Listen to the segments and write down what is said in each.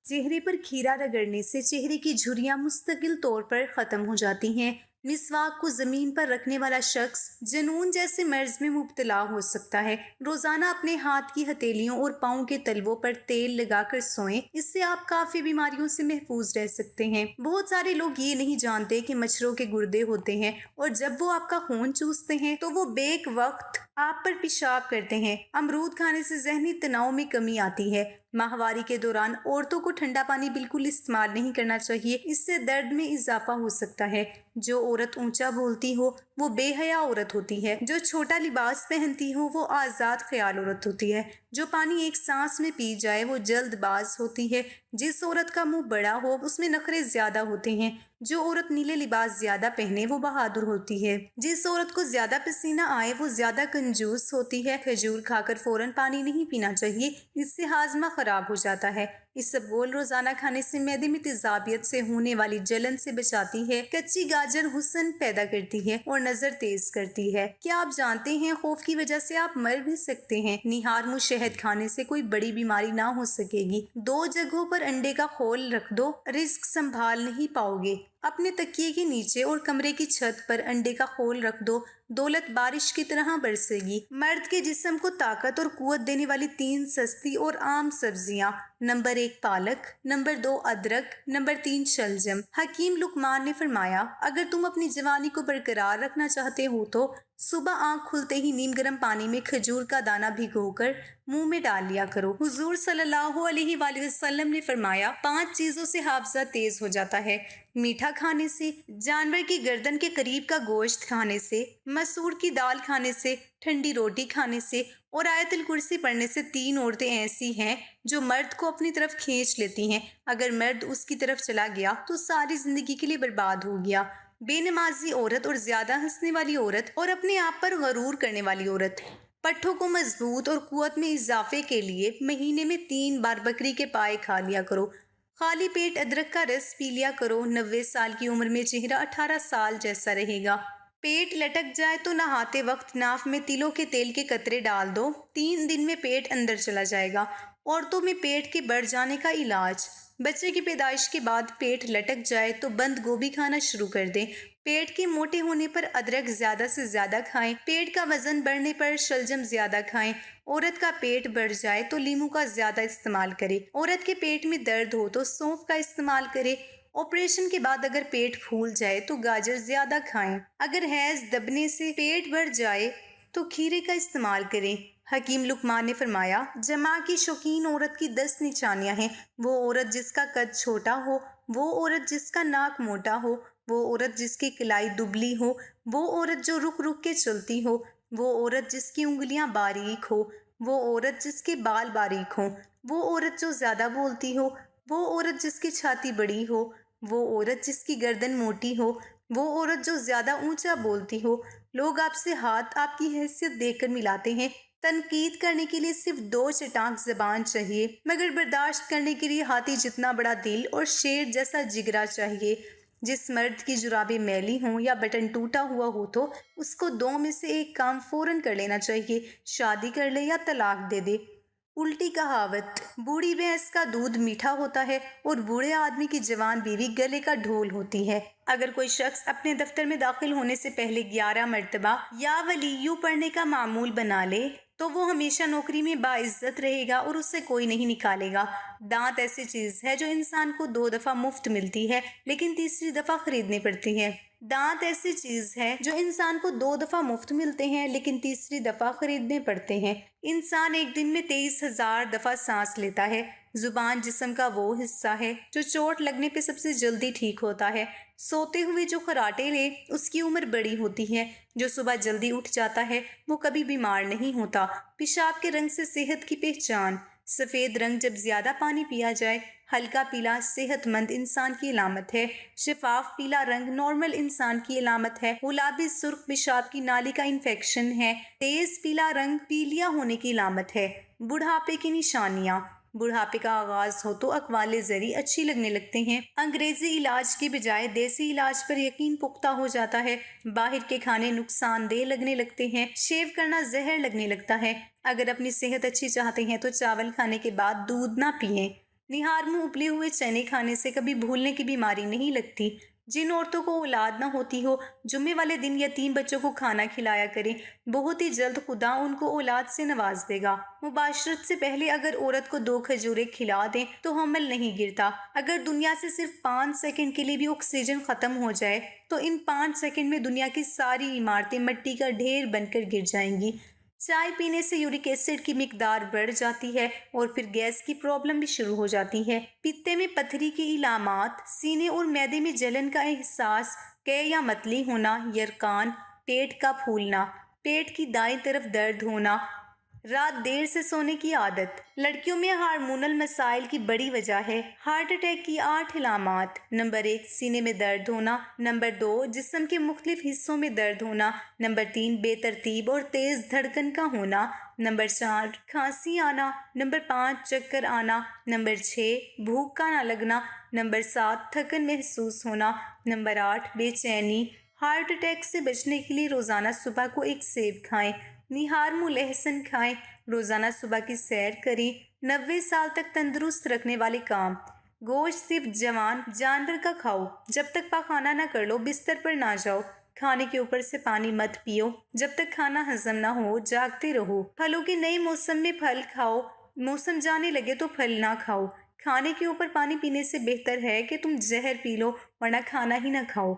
चेहरे पर खीरा रगड़ने से चेहरे की झुर्रियां मुस्तकिल तौर पर खत्म हो जाती हैं। मिसवाक को जमीन पर रखने वाला शख्स जनून जैसे मर्ज में मुब्तला हो सकता है। रोजाना अपने हाथ की हथेलियों और पाँव के तलवों पर तेल लगाकर सोएं, इससे आप काफी बीमारियों से महफूज रह सकते हैं। बहुत सारे लोग ये नहीं जानते कि मच्छरों के गुर्दे होते हैं और जब वो आपका खून चूसते हैं तो वो बेक वक्त आप पर पेशाब करते हैं। अमरूद खाने से जहनी तनाव में कमी आती है। माहवारी के दौरान औरतों को ठंडा पानी बिल्कुल इस्तेमाल नहीं करना चाहिए, इससे दर्द में इजाफा हो सकता है। जो औरत ऊंचा बोलती हो वो बेहया औरत होती है। जो छोटा लिबास पहनती हो वो आज़ाद ख्याल औरत होती है। जो पानी एक सांस में पी जाए वो जल्दबाज होती है। जिस औरत का मुंह बड़ा हो उसमें नखरे ज्यादा होते हैं। जो औरत नीले लिबास ज्यादा पहने वो बहादुर होती है। जिस औरत को ज्यादा पसीना आए वो ज्यादा कंजूस होती है। खजूर खाकर फौरन पानी नहीं पीना चाहिए, इससे हाजमा खराब हो जाता है। इसबगोल रोजाना खाने से मैदे में तेजाबियत से होने वाली जलन से बचाती है। कच्ची गाजर हुस्न पैदा करती है और नजर तेज करती है। क्या आप जानते हैं खौफ की वजह से आप मर भी सकते हैं। निहार मुँह शहद खाने से कोई बड़ी बीमारी ना हो सकेगी। 2 जगहों पर अंडे का खोल रख दो, रिस्क संभाल नहीं पाओगे। अपने तकिए के नीचे और कमरे की छत पर अंडे का खोल रख दो, दौलत बारिश की तरह बरसेगी। मर्द के जिस्म को ताकत और कुव्वत देने वाली 3 सस्ती और आम सब्जियां। नंबर 1 पालक, नंबर 2 अदरक, नंबर 3 शलजम। हकीम लुकमान ने फरमाया, अगर तुम अपनी जवानी को बरकरार रखना चाहते हो तो सुबह आंख खुलते ही नीम गर्म पानी में खजूर का दाना भिगोकर मुंह में डाल लिया करो। हुजूर सल्लल्लाहु अलैहि वसल्लम ने फरमाया, 5 चीजों से हाफजा तेज हो जाता है। मीठा खाने से, जानवर की गर्दन के करीब का गोश्त खाने से, मसूर की दाल खाने से, ठंडी रोटी खाने से और आयतुल कुर्सी पढ़ने से। 3 औरतें ऐसी हैं जो मर्द को अपनी तरफ खींच लेती हैं। अगर मर्द उसकी तरफ चला गया तो सारी जिंदगी के लिए बर्बाद हो गया। बेनमाजी औरत और ज्यादा हंसने वाली औरत और अपने आप पर गरूर करने वाली औरत। पट्ठों को मजबूत और कुव्वत में इजाफे के लिए महीने में 3 बार बकरी के पाए खा लिया करो। खाली पेट अदरक का रस पी लिया करो। 90 साल की उम्र में चेहरा 18 साल जैसा रहेगा। पेट लटक जाए तो नहाते वक्त नाफ में तिलों के तेल के कतरे डाल दो, 3 दिन में पेट अंदर चला जाएगा। औरतों में पेट के बढ़ जाने का इलाज। बच्चे की पैदाइश के बाद पेट लटक जाए तो बंद गोभी खाना शुरू कर दें। पेट के मोटे होने पर अदरक ज्यादा से ज्यादा खाएं। पेट का वजन बढ़ने पर शलजम ज्यादा खाएं। औरत का पेट बढ़ जाए तो लीमू का ज्यादा इस्तेमाल करें। औरत के पेट में दर्द हो तो सौंफ का इस्तेमाल करें। ऑपरेशन के बाद अगर पेट फूल जाए तो गाजर ज्यादा खाएं। अगर हैज दबने से पेट बढ़ जाए तो खीरे का इस्तेमाल करें। हकीम लुकमान ने फरमाया, जमा की शौकीन औरत की 10 निशानियां हैं। वो औरत जिसका कद छोटा हो, वो औरत जिसका नाक मोटा हो, वो औरत जिसकी कलाई दुबली हो, वो औरत जो रुक रुक के चलती हो, वो औरत जिसकी उंगलियां बारीक हो, वो औरत जिसके बाल बारीक हो, वो औरत जो ज्यादा बोलती हो, वो औरत जिसकी छाती बड़ी हो, वो औरत जिसकी गर्दन मोटी हो, वो औरत जो ज्यादा ऊंचा बोलती हो। लोग आपसे हाथ आपकी हैसियत देखकर मिलाते हैं। तनकीद करने के लिए सिर्फ 2 चटाक जबान चाहिए, मगर बर्दाश्त करने के लिए हाथी जितना बड़ा दिल और शेर जैसा जिगरा चाहिए। जिस मर्द की जुराबें मैली हों या बटन टूटा हुआ हो तो उसको 2 में से एक काम फौरन कर लेना चाहिए, शादी कर ले या तलाक दे दे। उल्टी कहावत, बूढ़ी भैंस का दूध मीठा होता है और बूढ़े आदमी की जवान बीवी गले का ढोल होती है। अगर कोई शख्स अपने दफ्तर में दाखिल होने से पहले 11 मरतबा या वलीयू पढ़ने का मामूल बना ले तो वो हमेशा नौकरी में बाइज्जत रहेगा और उससे कोई नहीं निकालेगा। दांत ऐसी चीज है जो इंसान को 2 दफा मुफ्त मिलती है लेकिन तीसरी दफा खरीदनी पड़ती है। दांत ऐसी चीज है जो इंसान को 2 दफा मुफ्त मिलते हैं लेकिन तीसरी दफा खरीदने पड़ते हैं। इंसान एक दिन में 23,000 दफा सांस लेता है। जुबान जिस्म का वो हिस्सा है जो चोट लगने पे सबसे जल्दी ठीक होता है। सोते हुए जो खराटे ले उसकी उम्र बड़ी होती है। जो सुबह जल्दी उठ जाता है वो कभी बीमार नहीं होता। पेशाब के रंग से सेहत की पहचान। सफ़ेद रंग जब ज्यादा पानी पिया जाए। हल्का पीला सेहतमंद इंसान की अलामत है। शफाफ पीला रंग नॉर्मल इंसान की अलामत है। गुलाबी सुर्ख पेशाब की नाली का इन्फेक्शन है। तेज पीला रंग पीलिया होने की अलामत है। बुढ़ापे की निशानियाँ। बुढ़ापे का आगाज हो तो अकवाले जरी अच्छी लगने लगते हैं। अंग्रेजी इलाज की बजाय देसी इलाज पर यकीन पुख्ता हो जाता है। बाहर के खाने नुकसानदेह लगने लगते हैं। शेव करना जहर लगने लगता है। अगर अपनी सेहत अच्छी चाहते हैं तो चावल खाने के बाद दूध ना पिएं। निहार मुंह उबले हुए चने खाने से कभी भूलने की बीमारी नहीं लगती। जिन औरतों को औलाद ना होती हो, जुम्मे वाले दिन यतीम बच्चों को खाना खिलाया करें। बहुत ही जल्द खुदा उनको औलाद से नवाज देगा। मुबाशरत से पहले अगर औरत को 2 खजूरें खिला दें तो हमल नहीं गिरता। अगर दुनिया से सिर्फ 5 सेकंड के लिए भी ऑक्सीजन खत्म हो जाए तो इन 5 सेकंड में दुनिया की सारी इमारतें मिट्टी का ढेर बनकर गिर जाएंगी। चाय पीने से यूरिक एसिड की मिकदार बढ़ जाती है और फिर गैस की प्रॉब्लम भी शुरू हो जाती है। पित्ते में पथरी की इलामात, सीने और मैदे में जलन का एहसास, कै या मतली होना, यरकान, पेट का फूलना, पेट की दाईं तरफ दर्द होना, रात देर से सोने की आदत। लड़कियों में हार्मोनल मसाइल की बड़ी वजह है। हार्ट अटैक की 8 इलामात। नंबर 1 सीने में दर्द होना। नंबर 2 जिस्म के मुख्तलिफ हिस्सों में दर्द होना। नंबर 3 बेतरतीब और तेज धड़कन का होना। नंबर 4 खांसी आना। नंबर 5 चक्कर आना। नंबर 6 भूख का ना लगना। नंबर 7 थकन महसूस होना। नंबर 8 बेचैनी। हार्ट अटैक से बचने के लिए रोज़ाना सुबह को एक सेब खाएं। निहार मुँह लहसुन खाएं। रोज़ाना सुबह की सैर करें। 90 साल तक तंदुरुस्त रखने वाले काम। गोश्त सिर्फ जवान जानवर का खाओ। जब तक पाखाना ना कर लो बिस्तर पर ना जाओ। खाने के ऊपर से पानी मत पियो। जब तक खाना हजम ना हो जागते रहो। फलों के नए मौसम में फल खाओ। मौसम जाने लगे तो फल ना खाओ। खाने के ऊपर पानी पीने से बेहतर है कि तुम जहर पी लो, वरना खाना ही ना खाओ।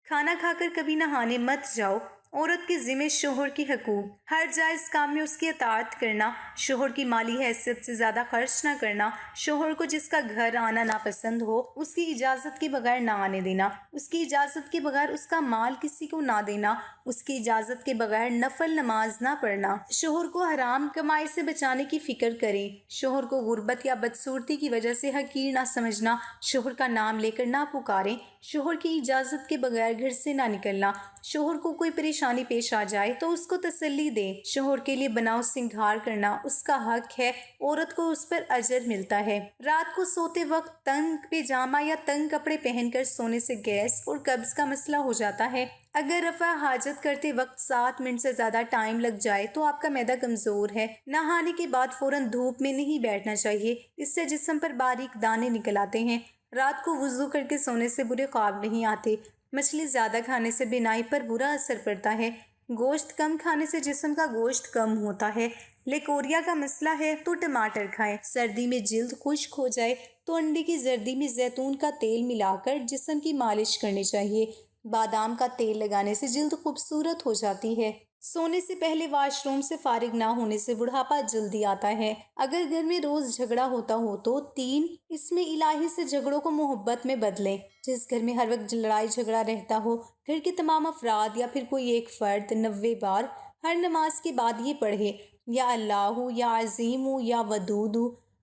खाना खाकर कभी नहाने मत जाओ। औरत के ज़िम्मे शोहर की हकूक। हर जायज़ काम में उसकी अताअत करना। शोहर की माली हैसियत से ज़्यादा खर्च ना करना। शोहर को जिसका घर आना नापसंद हो उसकी इजाज़त के बगैर ना आने देना। उसकी इजाज़त के बगैर उसका माल किसी को ना देना। उसकी इजाज़त के बगैर नफल नमाज ना पढ़ना। शोहर को हराम कमाई से बचाने की फ़िक्र करें। शोहर को गुर्बत या बदसूरती की वजह से हकीर ना समझना। शोहर का नाम लेकर ना पुकारें। शोहर की इजाज़त के बगैर घर से ना निकलना। शोहर को कोई परेशानी पेश आ जाए तो उसको तसल्ली दें। शोहर के लिए बनाव सिंगार करना उसका हक है। औरत को उस पर अजर मिलता है। रात को सोते वक्त तंग पैजामा या तंग कपड़े पहनकर सोने से गैस और कब्ज का मसला हो जाता है। अगर रफा हाजत करते वक्त 7 मिनट से ज़्यादा टाइम लग जाए तो आपका मैदा कमज़ोर है। नहाने के बाद फ़ौरन धूप में नहीं बैठना चाहिए, इससे जिस्म पर बारीक दाने निकल आते हैं। रात को वुज़ू करके सोने से बुरे ख्वाब नहीं आते। मछली ज़्यादा खाने से बिनाई पर बुरा असर पड़ता है। गोश्त कम खाने से जिस्म का गोश्त कम होता है। लेकोरिया का मसला है तो टमाटर खाएं। सर्दी में जिल्द खुश्क हो जाए तो अंडे की जर्दी में जैतून का तेल मिलाकर जिस्म की मालिश करनी चाहिए। बादाम का तेल लगाने से जिल्द खूबसूरत हो जाती है। सोने से पहले वॉशरूम से फारिग ना होने से बुढ़ापा जल्दी आता है। अगर घर में रोज झगड़ा होता हो तो 3 इसमें इलाही से झगड़ों को मोहब्बत में बदलें। जिस घर में हर वक्त लड़ाई झगड़ा रहता हो, घर के तमाम अफराद या फिर कोई एक फर्द 90 बार हर नमाज के बाद ये पढ़े, या अल्लाह या अजीम या वदूद।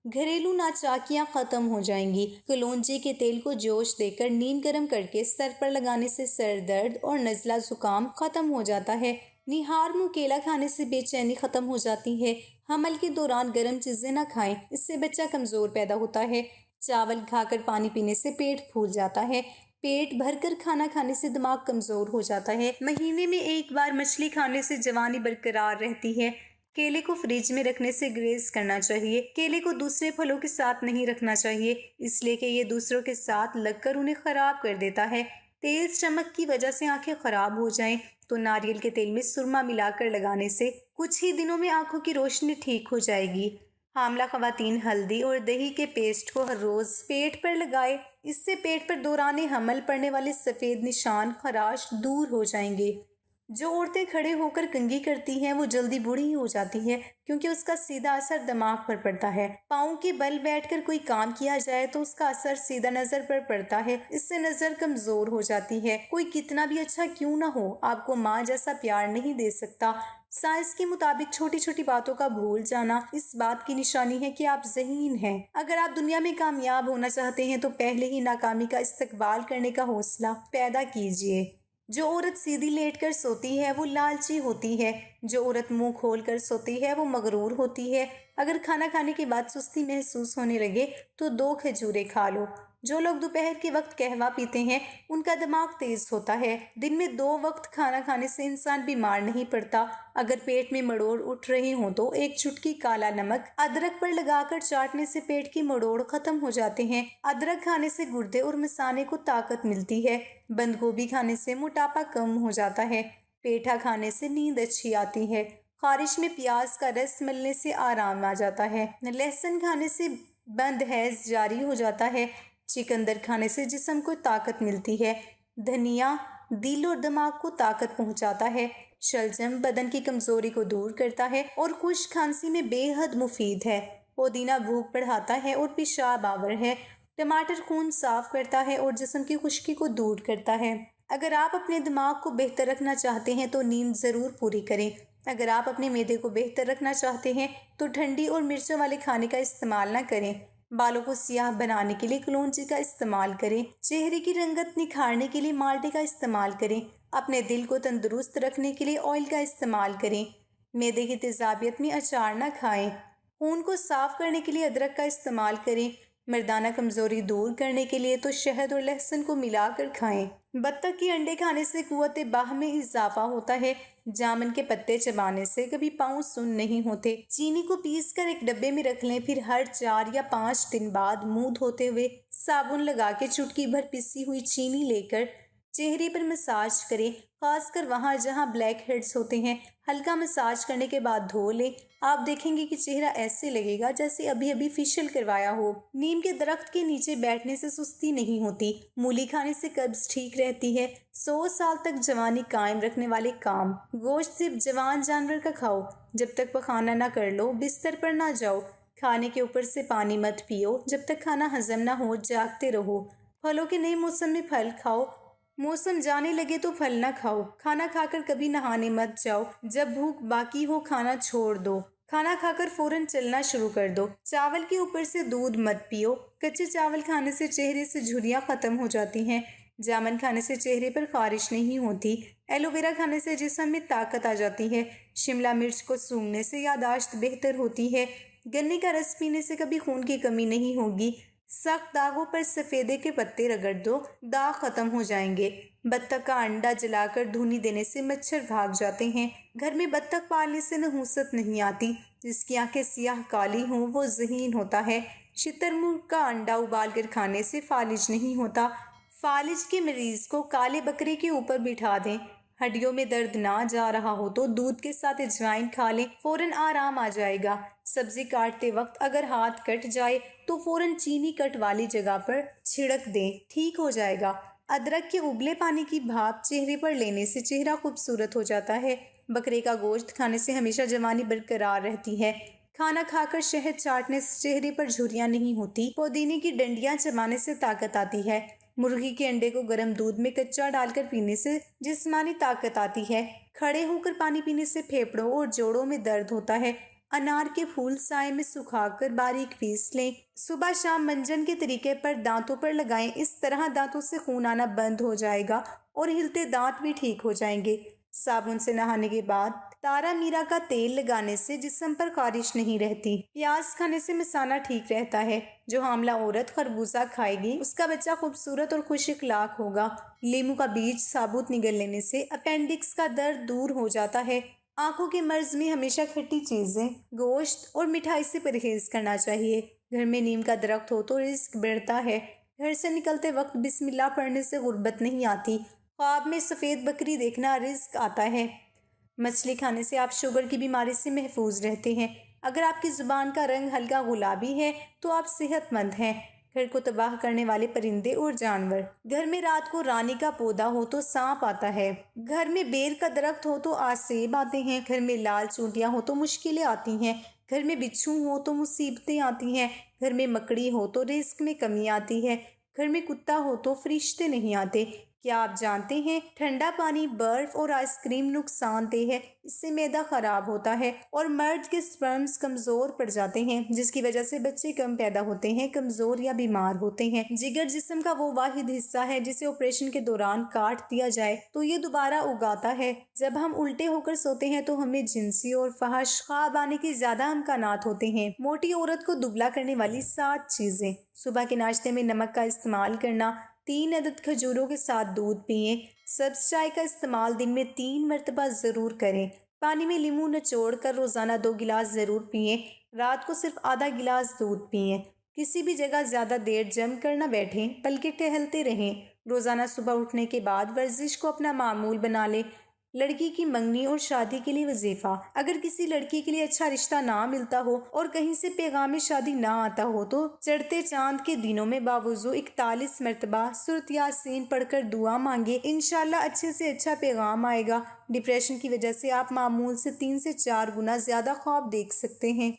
घरेलू नाचाकियाँ ख़त्म हो जाएंगी। कलौंजी के तेल को जोश देकर नीम गर्म करके सर पर लगाने से सर दर्द और नज़ला ज़ुकाम ख़त्म हो जाता है। निहार मुँह केला खाने से बेचैनी ख़त्म हो जाती है। हमल के दौरान गर्म चीज़ें ना खाएं, इससे बच्चा कमज़ोर पैदा होता है। चावल खाकर पानी पीने से पेट फूल जाता है। पेट भरकर खाना खाने से दिमाग कमज़ोर हो जाता है। महीने में एक बार मछली खाने से जवानी बरकरार रहती है। केले को फ्रिज में रखने से ग्रेज करना चाहिए। केले को दूसरे फलों के साथ नहीं रखना चाहिए, इसलिए कि ये दूसरों के साथ लगकर उन्हें ख़राब कर देता है। तेज चमक की वजह से आंखें ख़राब हो जाएं तो नारियल के तेल में सुरमा मिलाकर लगाने से कुछ ही दिनों में आंखों की रोशनी ठीक हो जाएगी। हामला ख़वातीन हल्दी और दही के पेस्ट को हर रोज़ पेट पर लगाए, इससे पेट पर दौरान हमल पड़ने वाले सफ़ेद निशान खराश दूर हो जाएंगे। जो औरतें खड़े होकर कंघी करती हैं वो जल्दी बूढ़ी हो जाती हैं, क्योंकि उसका सीधा असर दिमाग पर पड़ता है। पाँव के बल बैठकर कोई काम किया जाए तो उसका असर सीधा नज़र पर पड़ता है, इससे नज़र कमज़ोर हो जाती है। कोई कितना भी अच्छा क्यों ना हो, आपको माँ जैसा प्यार नहीं दे सकता। साइंस के मुताबिक छोटी छोटी बातों का भूल जाना इस बात की निशानी है कि आप ज़हीन हैं। अगर आप दुनिया में कामयाब होना चाहते हैं तो पहले ही नाकामी का इस्तकबाल करने का हौसला पैदा कीजिए। जो औरत सीधी लेटकर सोती है वो लालची होती है। जो औरत मुंह खोल कर सोती है वो मगरूर होती है। अगर खाना खाने के बाद सुस्ती महसूस होने लगे तो 2 खजूरें खा लो। جو لوگ دوپہر کے وقت قہوہ پیتے ہیں ان کا دماغ تیز ہوتا ہے۔ دن میں 2 وقت کھانا کھانے سے انسان بیمار نہیں پڑتا۔ اگر پیٹ میں مڑوڑ اٹھ رہے ہوں تو ایک چٹکی کالا نمک ادرک پر لگا کر چاٹنے سے پیٹ کی مڑوڑ ختم ہو جاتے ہیں۔ ادرک کھانے سے گردے اور مثانے کو طاقت ملتی ہے۔ بند گوبھی کھانے سے موٹاپا کم ہو جاتا ہے۔ پیٹھا کھانے سے نیند اچھی آتی ہے۔ خارش میں پیاز کا رس ملنے سے آرام آ جاتا ہے۔ لہسن کھانے سے بند حیض جاری ہو جاتا ہے۔ چکندر کھانے سے جسم کو طاقت ملتی ہے۔ دھنیا دل اور دماغ کو طاقت پہنچاتا ہے۔ شلجم بدن کی کمزوری کو دور کرتا ہے اور خشک کھانسی میں بے حد مفید ہے۔ پودینہ بھوک بڑھاتا ہے اور پیشاب آور ہے۔ ٹماٹر خون صاف کرتا ہے اور جسم کی خشکی کو دور کرتا ہے۔ اگر آپ اپنے دماغ کو بہتر رکھنا چاہتے ہیں تو نیند ضرور پوری کریں۔ اگر آپ اپنے معدے کو بہتر رکھنا چاہتے ہیں تو ٹھنڈی اور مرچوں والے کھانے کا استعمال نہ کریں۔ بالوں کو سیاہ بنانے کے لیے کلونجی کا استعمال کریں۔ چہرے کی رنگت نکھارنے کے لیے مالٹے کا استعمال کریں۔ اپنے دل کو تندرست رکھنے کے لیے آئل کا استعمال کریں۔ معدے کی تیزابیت میں اچار نہ کھائیں۔ خون کو صاف کرنے کے لیے ادرک کا استعمال کریں۔ مردانہ کمزوری دور کرنے کے لیے تو شہد اور لہسن کو ملا کر کھائیں۔ بطخ کے انڈے کھانے سے قوت باہ میں اضافہ ہوتا ہے۔ جامن کے پتے چبانے سے کبھی پاؤں سن نہیں ہوتے۔ چینی کو پیس کر ایک ڈبے میں رکھ لیں، پھر ہر 4 یا 5 دن بعد منہ دھوتے ہوئے صابن لگا کے چٹکی بھر پسی ہوئی چینی لے کر چہرے پر مساج کریں، خاص کر وہاں جہاں بلیک ہیڈز ہوتے ہیں۔ ہلکا مساج کرنے کے بعد دھو لیں۔ آپ دیکھیں گے کہ چہرہ ایسے لگے گا جیسے ابھی ابھی فیشل کروایا ہو۔ نیم کے درخت کے نیچے بیٹھنے سے سستی نہیں ہوتی۔ مولی کھانے سے قبض ٹھیک رہتی ہے۔ 100 سال تک جوانی قائم رکھنے والے کام۔ گوشت صرف جوان جانور کا کھاؤ۔ جب تک پخانا نہ کر لو بستر پر نہ جاؤ۔ کھانے کے اوپر سے پانی مت پیو۔ جب تک کھانا ہضم نہ ہو جاگتے رہو۔ پھلوں کے نئے موسم میں پھل کھاؤ۔ موسم جانے لگے تو پھل نہ کھاؤ۔ کھانا کھا کر کبھی نہانے مت جاؤ۔ جب بھوک باقی ہو کھانا چھوڑ دو۔ کھانا کھا کر فوراً چلنا شروع کر دو۔ چاول کے اوپر سے دودھ مت پیو۔ کچے چاول کھانے سے چہرے سے جھریاں ختم ہو جاتی ہیں۔ جامن کھانے سے چہرے پر خارش نہیں ہوتی۔ ایلو ویرا کھانے سے جسم میں طاقت آ جاتی ہے۔ شملہ مرچ کو سونگھنے سے یادداشت بہتر ہوتی ہے۔ گنے کا رس پینے سے کبھی خون کی کمی نہیں ہوگی۔ سخت داغوں پر سفیدے کے پتے رگڑ دو، داغ ختم ہو جائیں گے۔ بطخ کا انڈا جلا کر دھونی دینے سے مچھر بھاگ جاتے ہیں۔ گھر میں بطخ پالنے سے نحوست نہیں آتی۔ جس کی آنکھیں سیاہ کالی ہوں وہ ذہین ہوتا ہے۔ شتر مرغ کا انڈا ابال کر کھانے سے فالج نہیں ہوتا۔ فالج کے مریض کو کالے بکرے کے اوپر بٹھا دیں۔ ہڈیوں میں درد نہ جا رہا ہو تو دودھ کے ساتھ اجوائن کھا لیں، فوراً آرام آ جائے گا۔ سبزی کاٹتے وقت اگر ہاتھ کٹ جائے تو فوراً چینی کٹ والی جگہ پر چھڑک دیں، ٹھیک ہو جائے گا۔ ادرک کے ابلے پانی کی بھاپ چہرے پر لینے سے چہرہ خوبصورت ہو جاتا ہے۔ بکرے کا گوشت کھانے سے ہمیشہ جوانی برقرار رہتی ہے۔ کھانا کھا کر شہد چاٹنے سے چہرے پر جھریاں نہیں ہوتی۔ پودینے کی ڈنڈیاں چبانے سے طاقت آتی ہے۔ مرغی کے انڈے کو گرم دودھ میں کچا ڈال کر پینے سے جسمانی طاقت آتی ہے۔ کھڑے ہو کر پانی پینے سے پھیپھڑوں اور جوڑوں میں درد ہوتا ہے۔ انار کے پھول سائے میں سکھا کر باریک پیس لیں۔ صبح شام منجن کے طریقے پر دانتوں پر لگائیں، اس طرح دانتوں سے خون آنا بند ہو جائے گا اور ہلتے دانت بھی ٹھیک ہو جائیں گے۔ صابن سے نہانے کے بعد تارا میرا کا تیل لگانے سے جسم پر خارش نہیں رہتی۔ پیاز کھانے سے مثانہ ٹھیک رہتا ہے۔ جو حاملہ عورت خربوزہ کھائے گی اس کا بچہ خوبصورت اور خوش اخلاق ہوگا۔ لیموں کا بیج ثابوت نگل لینے سے اپینڈکس کا درد دور ہو جاتا ہے۔ آنکھوں کے مرض میں ہمیشہ کھٹی چیزیں، گوشت اور مٹھائی سے پرہیز کرنا چاہیے۔ گھر میں نیم کا درخت ہو تو رزق بڑھتا ہے۔ گھر سے نکلتے وقت بسم اللہ پڑھنے سے غربت نہیں آتی۔ خواب میں سفید بکری دیکھنا رزق آتا ہے۔ مچھلی کھانے سے آپ شوگر کی بیماری سے محفوظ رہتے ہیں۔ اگر آپ کی زبان کا رنگ ہلکا گلابی ہے تو آپ صحت مند ہیں۔ گھر کو تباہ کرنے والے پرندے اور جانور۔ گھر میں رات کو رانی کا پودا ہو تو سانپ آتا ہے۔ گھر میں بیر کا درخت ہو تو آسیب آتے ہیں۔ گھر میں لال چونٹیاں ہو تو مشکلیں آتی ہیں۔ گھر میں بچھو ہو تو مصیبتیں آتی ہیں۔ گھر میں مکڑی ہو تو رزق میں کمی آتی ہے۔ گھر میں کتا ہو تو فرشتے نہیں آتے۔ کیا آپ جانتے ہیں ٹھنڈا پانی، برف اور آئس کریم نقصان دہ ہے؟ اس سے معدہ خراب ہوتا ہے اور مرد کے سپرمز کمزور پڑ جاتے ہیں، جس کی وجہ سے بچے کم پیدا ہوتے ہیں، کمزور یا بیمار ہوتے ہیں۔ جگر جسم کا وہ واحد حصہ ہے جسے آپریشن کے دوران کاٹ دیا جائے تو یہ دوبارہ اگاتا ہے۔ جب ہم الٹے ہو کر سوتے ہیں تو ہمیں جنسی اور فحش خواب آنے کے زیادہ امکانات ہوتے ہیں۔ موٹی عورت کو دبلا کرنے والی 7 چیزیں۔ صبح کے ناشتے میں نمک کا استعمال کرنا، 3 عدد کھجوروں کے ساتھ دودھ پئیں۔ سبز چائے کا استعمال دن میں 3 مرتبہ ضرور کریں۔ پانی میں لیموں نچوڑ کر روزانہ 2 گلاس ضرور پئیں۔ رات کو صرف آدھا گلاس دودھ پئیں۔ کسی بھی جگہ زیادہ دیر جم کر نہ بیٹھیں بلکہ ٹہلتے رہیں۔ روزانہ صبح اٹھنے کے بعد ورزش کو اپنا معمول بنا لیں۔ لڑکی کی منگنی اور شادی کے لیے وظیفہ۔ اگر کسی لڑکی کے لیے اچھا رشتہ نہ ملتا ہو اور کہیں سے پیغام شادی نہ آتا ہو تو چڑھتے چاند کے دنوں میں باوضو 41 مرتبہ سورۃ یاسین پڑھ کر دعا مانگے، انشاءاللہ اچھے سے اچھا پیغام آئے گا۔ ڈپریشن کی وجہ سے آپ معمول سے 3 سے 4 گنا زیادہ خواب دیکھ سکتے ہیں۔